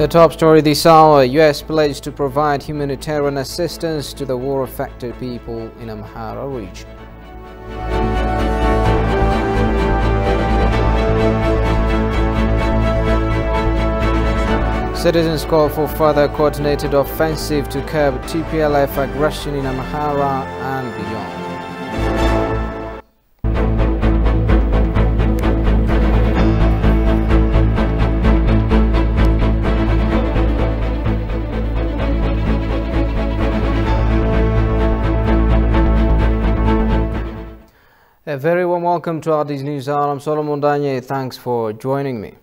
The top story this hour: U.S. pledged to provide humanitarian assistance to the war-affected people in Amhara region. Citizens call for further coordinated offensive to curb TPLF aggression in Amhara and beyond. A very warm welcome to our News Hour. I'm Solomon Danye. Thanks for joining me.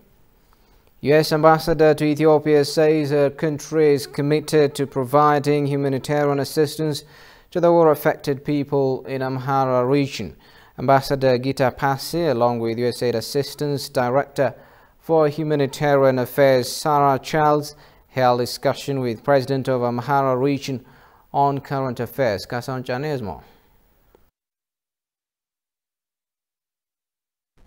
U.S. Ambassador to Ethiopia says her country is committed to providing humanitarian assistance to the war-affected people in Amhara region. Ambassador Gita Pasi, along with USAID Assistance Director for Humanitarian Affairs Sarah Charles, held discussion with President of Amhara region on current affairs. Kasan Chanesmo.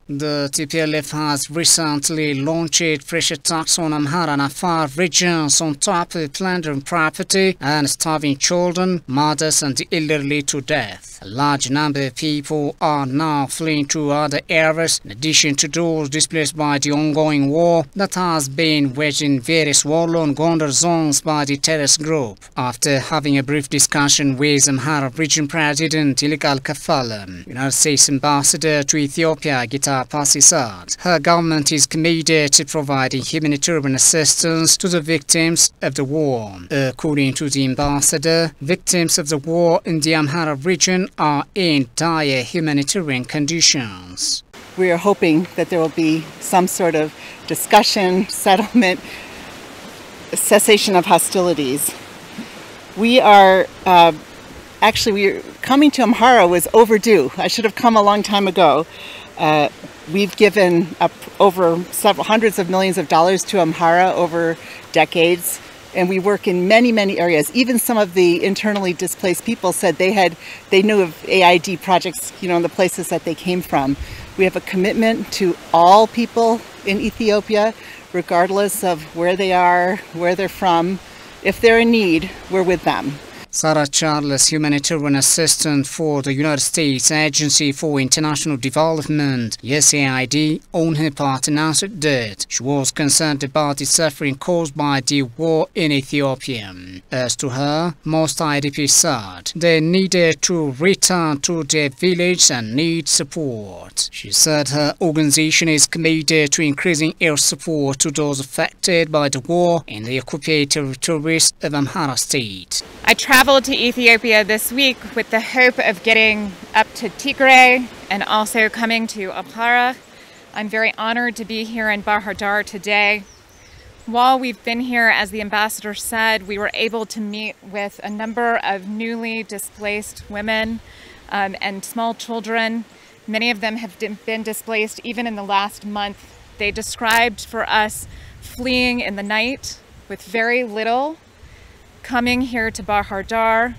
The TPLF has recently launched fresh attacks on Amhara and Afar regions on top of plundering property and starving children, mothers and the elderly to death. A large number of people are now fleeing to other areas, in addition to those displaced by the ongoing war that has been waged in various war-torn Gondar zones by the terrorist group. After having a brief discussion with Amhara region President Ilikal Kafala, United States Ambassador to Ethiopia Gita Pasi said her government is committed to providing humanitarian assistance to the victims of the war. According to the ambassador, victims of the war in the Amhara region are in dire humanitarian conditions. We are hoping that there will be some sort of discussion, settlement, cessation of hostilities. We are coming to Amhara was overdue. I should have come a long time ago. We've given up over several hundreds of millions of dollars to Amhara over decades, and we work in many areas. Even some of the internally displaced people said they knew of AID projects, in the places that they came from. We have a commitment to all people in Ethiopia, regardless of where they are, where they're from. If they're in need, we're with them. Sarah Charles, humanitarian assistant for the United States Agency for International Development, USAID, on her part announced that she was concerned about the suffering caused by the war in Ethiopia. As to her, most IDPs said they needed to return to their village and need support. She said her organization is committed to increasing air support to those affected by the war in the occupied territories of Amhara state. I traveled to Ethiopia this week with the hope of getting up to Tigray and also coming to Amhara. I'm very honored to be here in Bahir Dar today. While we've been here, as the ambassador said, we were able to meet with a number of newly displaced women and small children. Many of them have been displaced even in the last month. They described for us fleeing in the night with very little, coming here to Bahir Dar,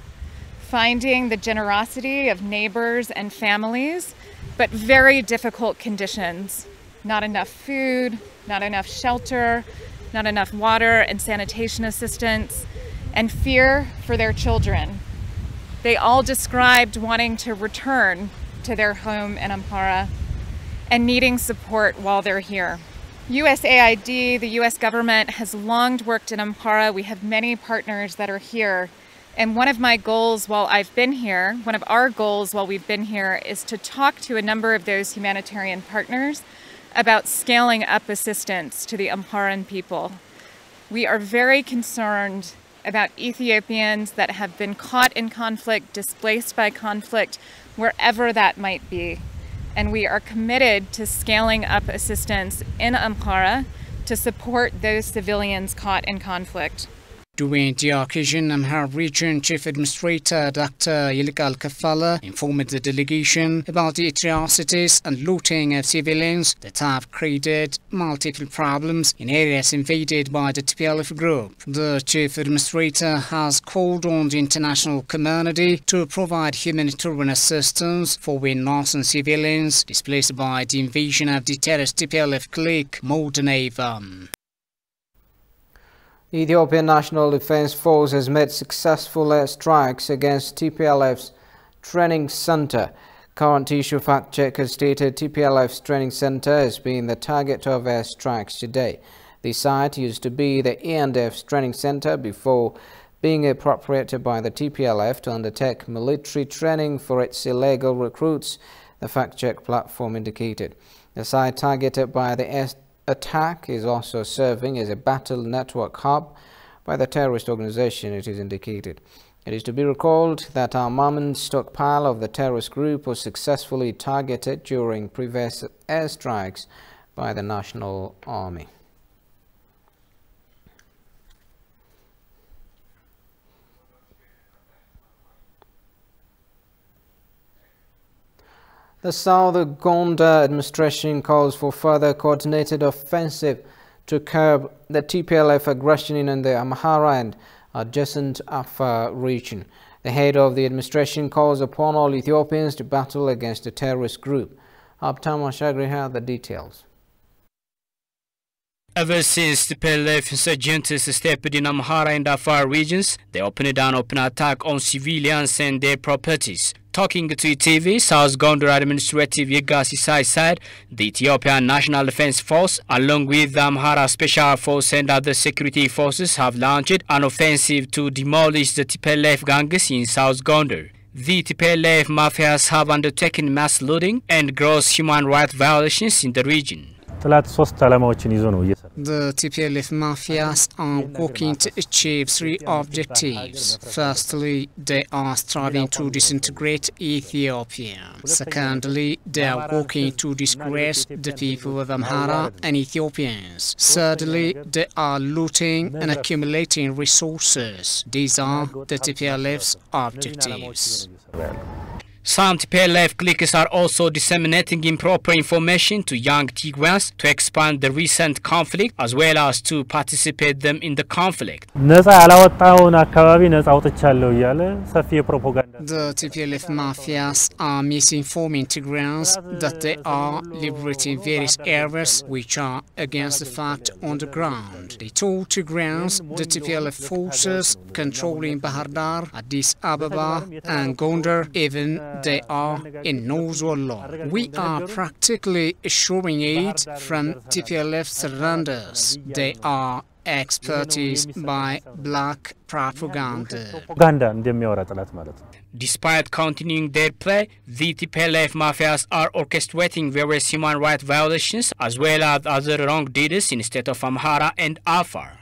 finding the generosity of neighbors and families, but very difficult conditions. Not enough food, not enough shelter, not enough water and sanitation assistance, and fear for their children. They all described wanting to return to their home in Amhara and needing support while they're here. USAID, the U.S. government, has long worked in Amhara. We have many partners that are here. And one of my goals while I've been here, one of our goals while we've been here, is to talk to a number of those humanitarian partners about scaling up assistance to the Amharan people. We are very concerned about Ethiopians that have been caught in conflict, displaced by conflict, wherever that might be. And we are committed to scaling up assistance in Amhara to support those civilians caught in conflict. During the occasion, Amhara Region Chief Administrator Dr. Ilikal Kafala informed the delegation about the atrocities and looting of civilians that have created multiple problems in areas invaded by the TPLF group. The Chief Administrator has called on the international community to provide humanitarian assistance for innocent civilians displaced by the invasion of the terrorist TPLF clique more than ever. The Ethiopian National Defense Force has made successful airstrikes against TPLF's training center. Current issue fact check has stated TPLF's training center has been the target of airstrikes today. The site used to be the E&F's training center before being appropriated by the TPLF to undertake military training for its illegal recruits, the fact check platform indicated. The site targeted by the attack is also serving as a battle network hub by the terrorist organization, it is indicated. It is to be recalled that armament stockpile of the terrorist group was successfully targeted during previous airstrikes by the National Army. The South Gondar administration calls for further coordinated offensive to curb the TPLF aggression in the Amhara and adjacent Afar region. The head of the administration calls upon all Ethiopians to battle against the terrorist group. Abtam Ashagri had the details. Ever since the TPLF insurgents stepped in Amhara and Afar regions, they opened an open attack on civilians and their properties. Talking to TV, South Gondar Administrative Yegasisai said the Ethiopian National Defense Force, along with the Amhara Special Force and other security forces, have launched an offensive to demolish the TPLF gangs in South Gondar. The TPLF mafias have undertaken mass looting and gross human rights violations in the region. The TPLF mafias are working to achieve three objectives. Firstly, they are striving to disintegrate Ethiopia. Secondly, they are working to disgrace the people of Amhara and Ethiopians. Thirdly, they are looting and accumulating resources. These are the TPLF's objectives. Some TPLF cliques are also disseminating improper information to young Tigrans to expand the recent conflict as well as to participate them in the conflict. The TPLF mafias are misinforming Tigrans that they are liberating various areas which are against the fact on the ground. They told Tigrans the TPLF forces controlling Bahar Dar, Addis Ababa and Gondar, even they are in North Wallo. We are practically assuring aid from TPLF surrenders. They are expertise by black propaganda. Despite continuing their play, the TPLF mafias are orchestrating various human rights violations as well as other wrong deeds in the state of Amhara and Afar.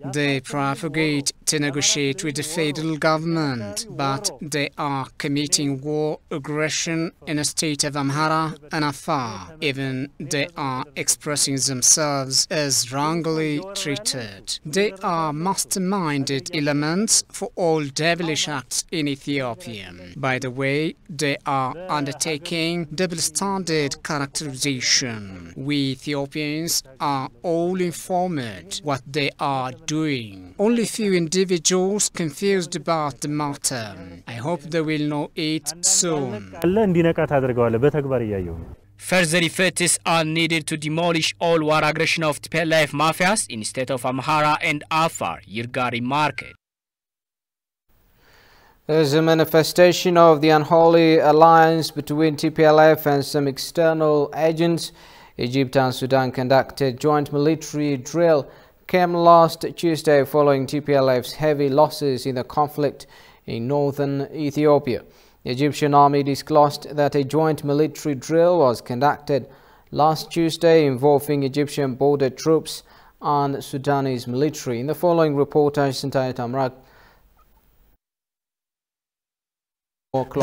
They propagate to negotiate with the federal government, but they are committing war aggression in the state of Amhara and Afar. Even they are expressing themselves as wrongly treated. They are masterminded elements for all devilish acts in Ethiopia. By the way, they are undertaking double-standard characterization. We Ethiopians are all informed what they are doing. Only few individuals confused about the matter. I hope they will know it soon. Further efforts are needed to demolish all war aggression of TPLF mafias in the state of Amhara and Afar, Yirgari market. There's a manifestation of the unholy alliance between TPLF and some external agents. Egypt and Sudan conducted joint military drill came last Tuesday following TPLF's heavy losses in the conflict in northern Ethiopia. The Egyptian army disclosed that a joint military drill was conducted last Tuesday involving Egyptian border troops and Sudanese military. In the following report, The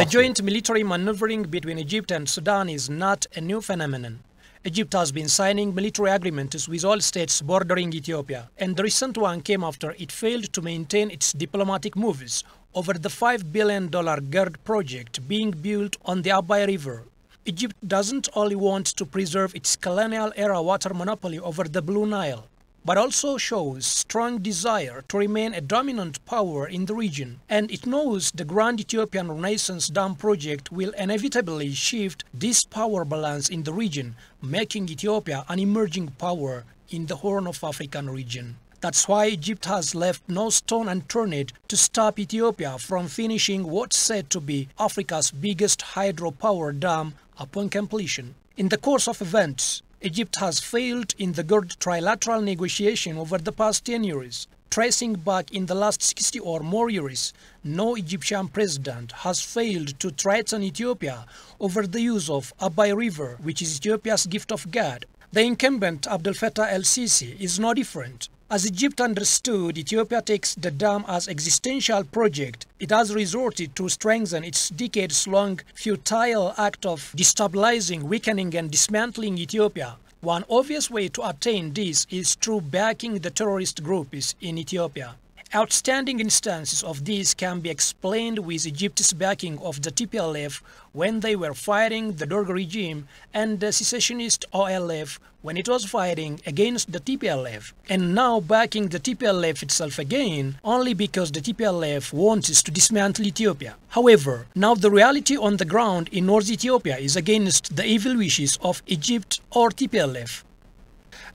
joint military maneuvering between Egypt and Sudan is not a new phenomenon. Egypt has been signing military agreements with all states bordering Ethiopia, and the recent one came after it failed to maintain its diplomatic moves over the $5 billion GERD project being built on the Abai River. Egypt doesn't only want to preserve its colonial-era water monopoly over the Blue Nile, but also shows strong desire to remain a dominant power in the region, and it knows the Grand Ethiopian Renaissance Dam project will inevitably shift this power balance in the region, making Ethiopia an emerging power in the Horn of African region. That's why Egypt has left no stone unturned to stop Ethiopia from finishing what's said to be Africa's biggest hydropower dam upon completion. In the course of events, Egypt has failed in the GERD trilateral negotiation over the past 10 years. Tracing back in the last 60 or more years, no Egyptian president has failed to threaten Ethiopia over the use of Abai River, which is Ethiopia's gift of God. The incumbent Abdel Fattah el-Sisi is no different. As Egypt understood Ethiopia takes the dam as existential project, it has resorted to strengthen its decades-long futile act of destabilizing, weakening and dismantling Ethiopia. One obvious way to attain this is through backing the terrorist groups in Ethiopia. Outstanding instances of this can be explained with Egypt's backing of the TPLF when they were fighting the Derg regime and the secessionist OLF when it was fighting against the TPLF, and now backing the TPLF itself again only because the TPLF wants to dismantle Ethiopia. However, now the reality on the ground in North Ethiopia is against the evil wishes of Egypt or TPLF.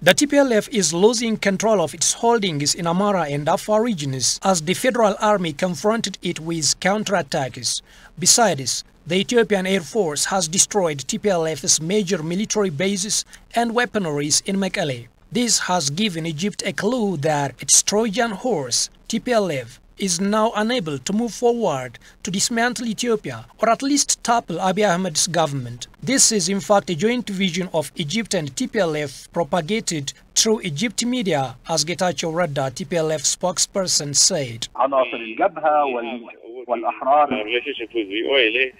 The TPLF is losing control of its holdings in Amhara and Afar regions as the Federal Army confronted it with counterattacks. Besides, the Ethiopian Air Force has destroyed TPLF's major military bases and weaponaries in Mekelle. This has given Egypt a clue that its Trojan horse, TPLF, is now unable to move forward to dismantle Ethiopia or at least topple Abiy Ahmed's government. This is in fact a joint vision of Egypt and TPLF propagated through Egypt media, as Getachew Radda, TPLF spokesperson, said. Our relationship with the OLA,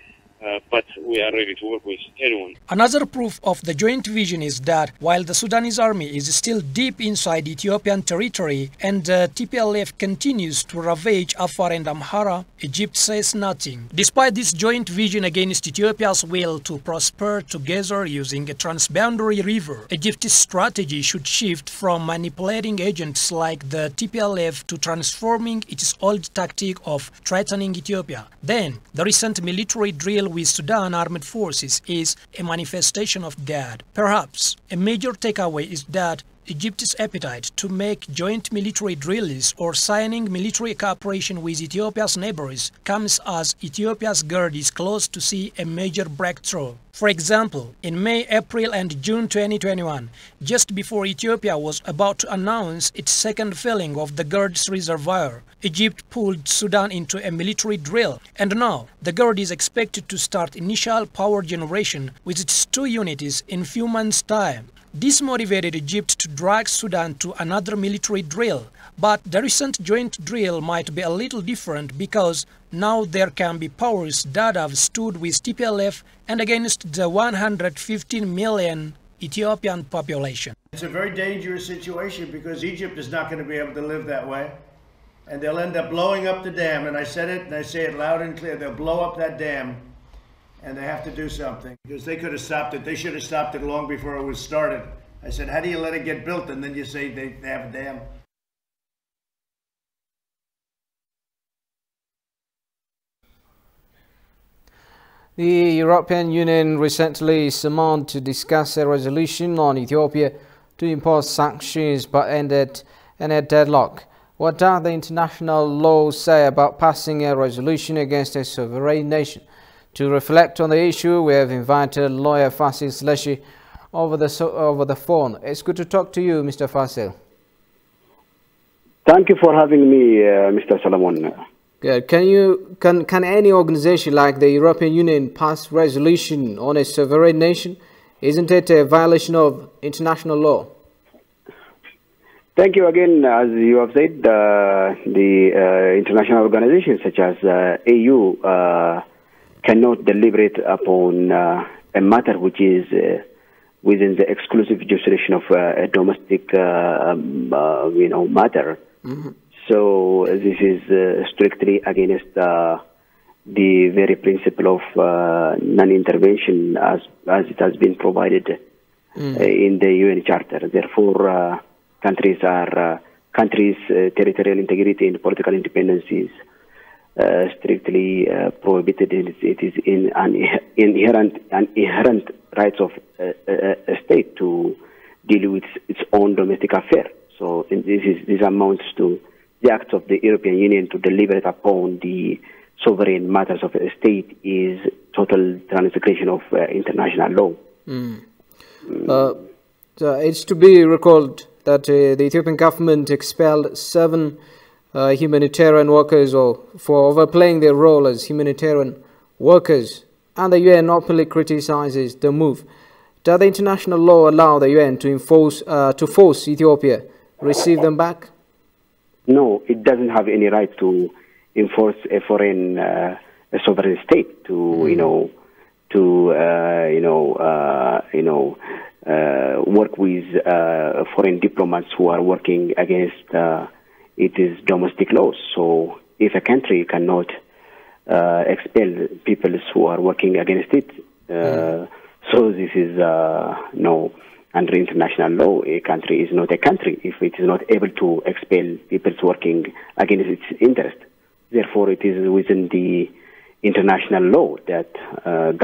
but we are ready to work with anyone. Another proof of the joint vision is that while the Sudanese army is still deep inside Ethiopian territory and TPLF continues to ravage Afar and Amhara, Egypt says nothing. Despite this joint vision against Ethiopia's will to prosper together using a transboundary river, Egypt's strategy should shift from manipulating agents like the TPLF to transforming its old tactic of threatening Ethiopia. Then, the recent military drill with Sudan armed forces is a manifestation of that. Perhaps a major takeaway is that Egypt's appetite to make joint military drills or signing military cooperation with Ethiopia's neighbors comes as Ethiopia's GERD is close to see a major breakthrough. For example, in May, April and June 2021, just before Ethiopia was about to announce its second filling of the GERD's reservoir, Egypt pulled Sudan into a military drill, and now the GERD is expected to start initial power generation with its two units in few months' time. This motivated Egypt to drag Sudan to another military drill, but the recent joint drill might be a little different because now there can be powers that have stood with TPLF and against the 115 million Ethiopian population. It's a very dangerous situation because Egypt is not going to be able to live that way, and they'll end up blowing up the dam, and I said it and I say it loud and clear, they'll blow up that dam. And they have to do something because they could have stopped it. They should have stopped it long before it was started. I said, how do you let it get built and then you say they have a dam? The European Union recently summoned to discuss a resolution on Ethiopia to impose sanctions but ended in a deadlock. What does the international law say about passing a resolution against a sovereign nation? To reflect on the issue, we have invited lawyer Fasil Sleshi over the phone. It's good to talk to you, Mr. Fasil. Thank you for having me, Mr. Solomon. Good. Can any organization like the European Union pass resolution on a sovereign nation? Isn't it a violation of international law? Thank you again. As you have said, the international organizations such as AU cannot deliberate upon a matter which is within the exclusive jurisdiction of a domestic, matter. Mm-hmm. So this is strictly against the very principle of non-intervention as it has been provided in the UN Charter. Therefore, countries are territorial integrity and political independence is strictly prohibited. It is an inherent rights of a state to deal with its own domestic affair. So this amounts to the act of the European Union to deliberate upon the sovereign matters of a state is total transgression of international law. It's to be recalled that the Ethiopian government expelled 7 humanitarian workers for overplaying their role as humanitarian workers, and the UN openly criticizes the move. Does the international law allow the UN to force Ethiopia receive them back? No, it doesn't have any right to enforce a foreign, a sovereign state to work with foreign diplomats who are working against its domestic laws. So, if a country cannot expel people who are working against it, so this is under international law, a country is not a country if it is not able to expel people working against its interest. Therefore, it is within the international law that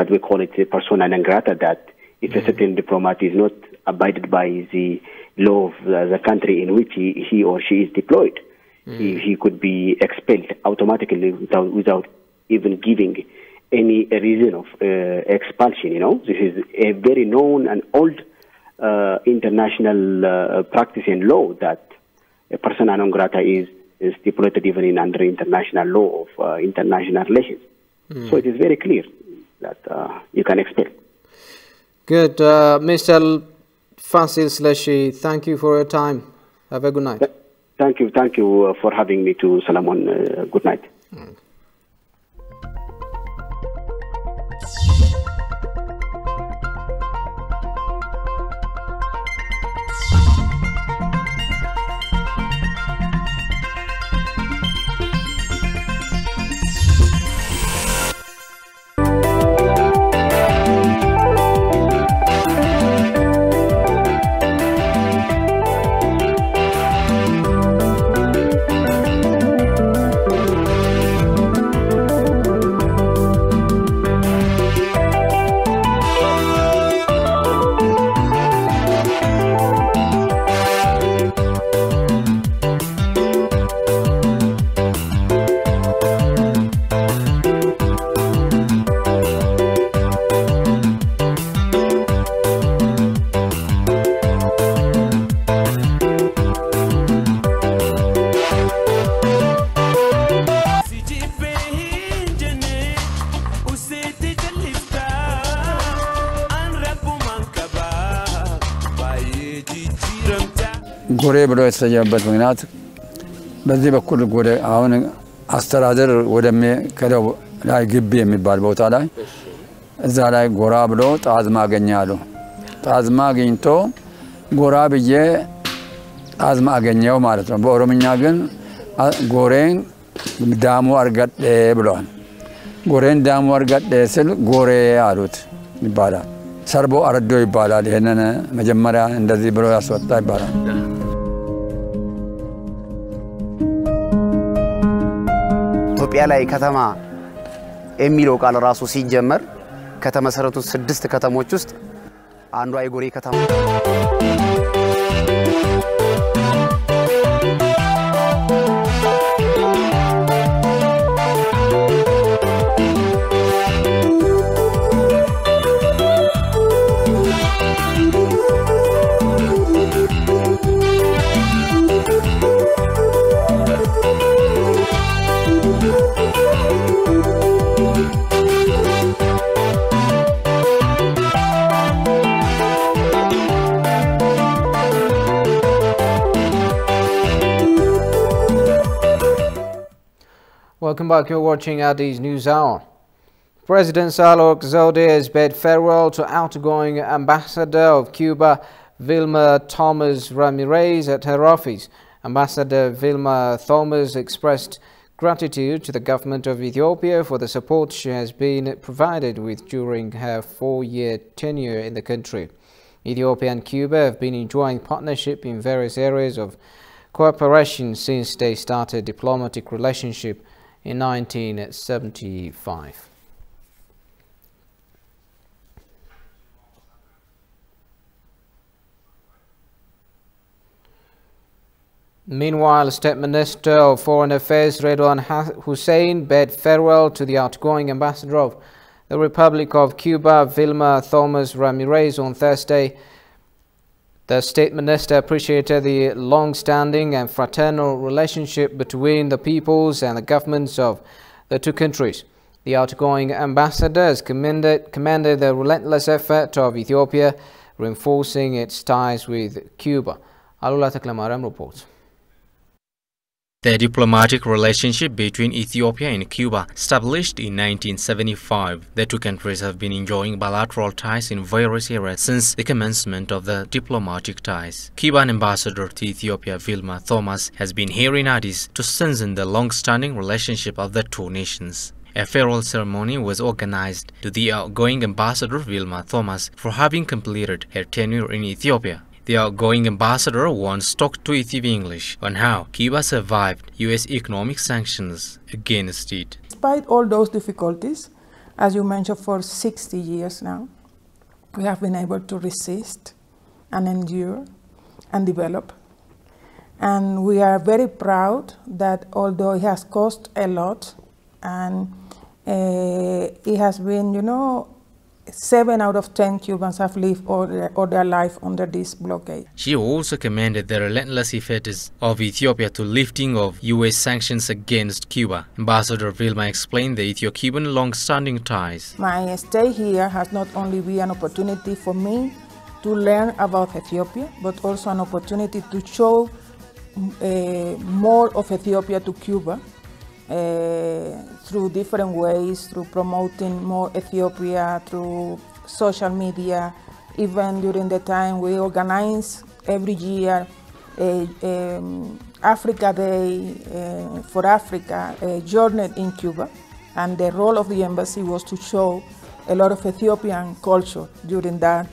we call it persona non grata, that if a certain diplomat is not abided by the law of the country in which he or she is deployed, he could be expelled automatically without even giving any reason of expulsion. This is a very known and old international practice and law that a persona non grata is stipulated even in under international law of international relations. So it is very clear that you can expel. Good. Mr. Fasil Sleshi, thank you for your time. Have a good night. Thank you for having me to Solomon. Good night. ጎሬ ብሎ የተሰየመበት ምክንያት በዚህ በኩል ጎሬ አሁን አስተዳደር ወደሚከደው ላይ ግቢ የሚባል ቦታ ላይ እዛ ላይ ጎራ ብሎ ጣዝማ አገኛሉ። ጣዝማ አገኝቶ ጎራ ብዬ ጣዝማ አገኘው ማለት ነው። በኦሮምኛ ግን ጎሬን ዳሙ አርገዴ ብሏል። ጎሬን ዳሙ አርገዴ ስል ጎሬ አሉት ይባላል። ሰርቦ አረዶ ይባላል። ይሄንን መጀመሪያ እንደዚህ ብሎ ያስወጣ ይባላል። ኢትዮጵያ ላይ ከተማ የሚለው ቃል ራሱ ሲጀመር ከተመሰረቱ 6 ከተሞች ውስጥ አንዷ የጎሬ ከተማ Welcome back. You're watching Addis News Hour. President Sahle-Work Zewde has bid farewell to outgoing Ambassador of Cuba, Vilma Thomas Ramirez, at her office. Ambassador Vilma Thomas expressed gratitude to the government of Ethiopia for the support she has been provided with during her 4-year tenure in the country. Ethiopia and Cuba have been enjoying partnership in various areas of cooperation since they started diplomatic relationship in 1975. Meanwhile, State Minister of Foreign Affairs Redwan Hussein bade farewell to the outgoing ambassador of the Republic of Cuba, Vilma Thomas Ramirez, on Thursday. The State Minister appreciated the long-standing and fraternal relationship between the peoples and the governments of the two countries. The outgoing ambassador has commended the relentless effort of Ethiopia, reinforcing its ties with Cuba. Alula Taklamaram reports. The diplomatic relationship between Ethiopia and Cuba, established in 1975, the two countries have been enjoying bilateral ties in various areas since the commencement of the diplomatic ties. Cuban ambassador to Ethiopia, Vilma Thomas, has been here in Addis to strengthen the long-standing relationship of the two nations. A farewell ceremony was organized to the outgoing ambassador, Vilma Thomas, for having completed her tenure in Ethiopia. The outgoing ambassador once talked to Ethiopian English on how Cuba survived U.S. economic sanctions against it. Despite all those difficulties, as you mentioned, for 60 years now, we have been able to resist and endure and develop. And we are very proud that although it has cost a lot, and it has been, 7 out of 10 Cubans have lived all their life under this blockade. She also commended the relentless efforts of Ethiopia to lifting of U.S. sanctions against Cuba. Ambassador Vilma explained the Ethio-Cuban long-standing ties. My stay here has not only been an opportunity for me to learn about Ethiopia, but also an opportunity to show more of Ethiopia to Cuba. Through different ways, through promoting more Ethiopia, through social media. Even during the time we organize every year Africa Day for Africa, a journey in Cuba. And the role of the embassy was to show a lot of Ethiopian culture during that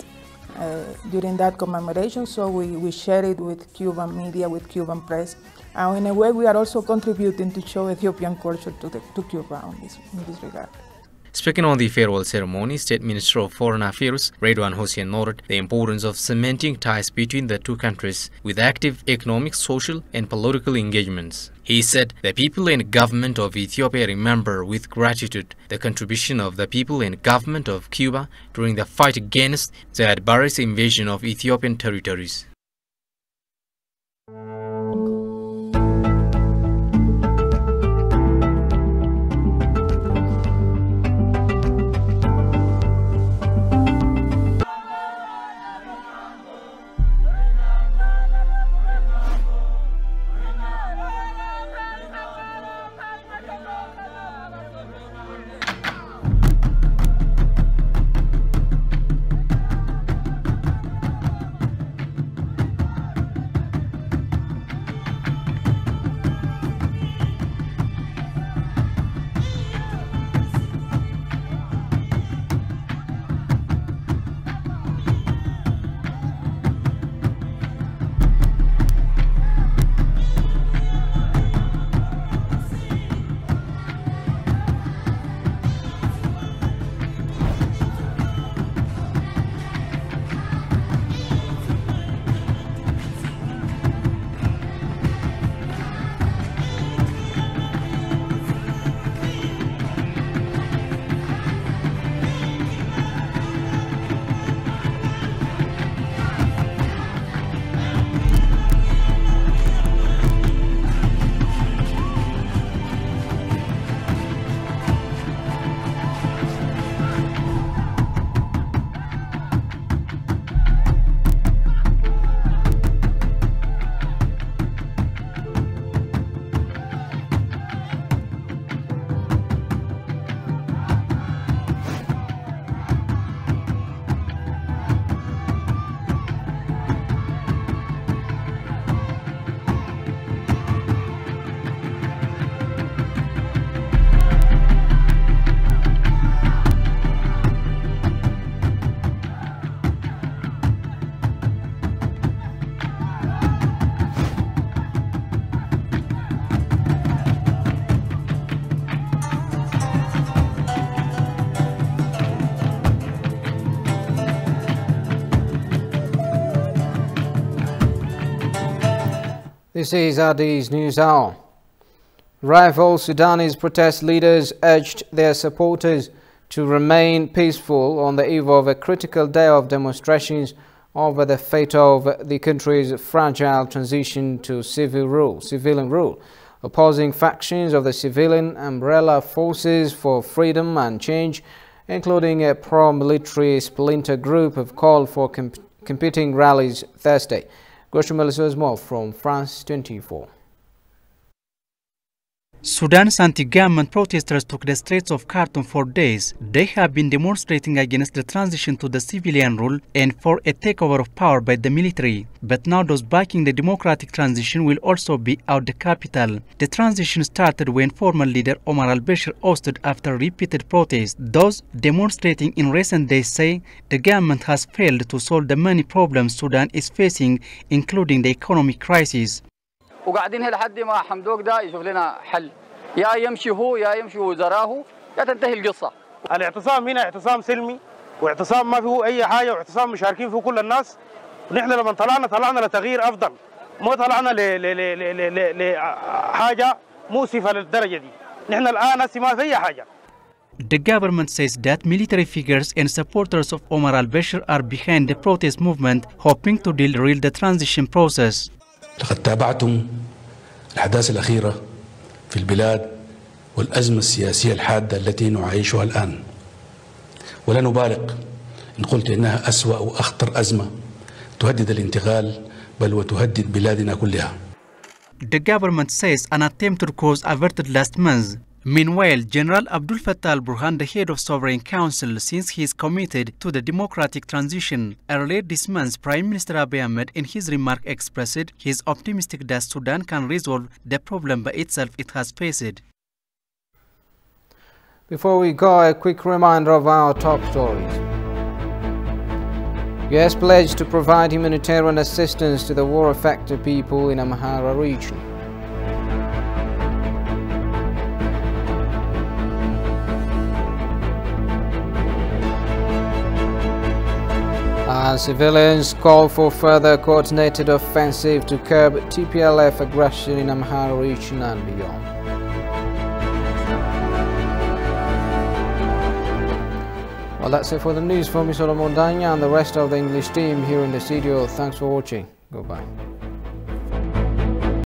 commemoration. So we share it with Cuban media, with Cuban press. And in a way, we are also contributing to show Ethiopian culture to Cuba in this regard. Speaking on the farewell ceremony, State Minister of Foreign Affairs Redwan Hussein noted the importance of cementing ties between the two countries with active economic, social and political engagements. He said the people and government of Ethiopia remember with gratitude the contribution of the people and government of Cuba during the fight against the barbarous invasion of Ethiopian territories. This is Addis News Hour. Rival Sudanese protest leaders urged their supporters to remain peaceful on the eve of a critical day of demonstrations over the fate of the country's fragile transition to civilian rule. Opposing factions of the civilian umbrella forces for freedom and change, including a pro-military splinter group, have called for competing rallies Thursday. Goshimel more from France 24. Sudan's anti-government protesters took the streets of Khartoum for days. They have been demonstrating against the transition to the civilian rule and for a takeover of power by the military. But now those backing the democratic transition will also be out the capital. The transition started when former leader Omar al-Bashir ousted after repeated protests. Those demonstrating in recent days say the government has failed to solve the many problems Sudan is facing, including the economic crisis. وقاعدين هنا لحد ما حمدوك ده يشوف لنا حل يا يمشي هو يا يمشي وزراه يا تنتهي القصة. الاعتصام هنا اعتصام سلمي واعتصام ما فيه أي حاجة واعتصام مشاركين فيه كل الناس ونحن لما طلعنا لتغيير أفضل مو طلعنا لحاجة مؤسفة للدرجة دي نحن الآن هسه ما في أي حاجة. The government says that military figures and supporters of Omar al-Bashir are behind the protest movement, hoping to derail the transition process. لقد تابعتم الأحداث الأخيرة في البلاد والأزمة السياسية الحادة التي نعيشها الآن ولا نبالغ إن قلت إنها أسوأ وأخطر أزمة تهدد الانتقال بل وتهدد بلادنا كلها. The government says an attempted cause averted last month. Meanwhile, General Abdul Fattah al-Burhan, the head of Sovereign Council, since he is committed to the democratic transition. Earlier this month, Prime Minister Abiy Ahmed, in his remark, expressed his optimistic that Sudan can resolve the problem by itself it has faced. Before we go, a quick reminder of our top stories. US pledged to provide humanitarian assistance to the war-affected people in Amhara region. Civilians call for further coordinated offensive to curb TPLF aggression in Amhara region and beyond. Well, that's it for the news from me, Solomon Danya, and the rest of the English team here in the studio. Thanks for watching. Goodbye.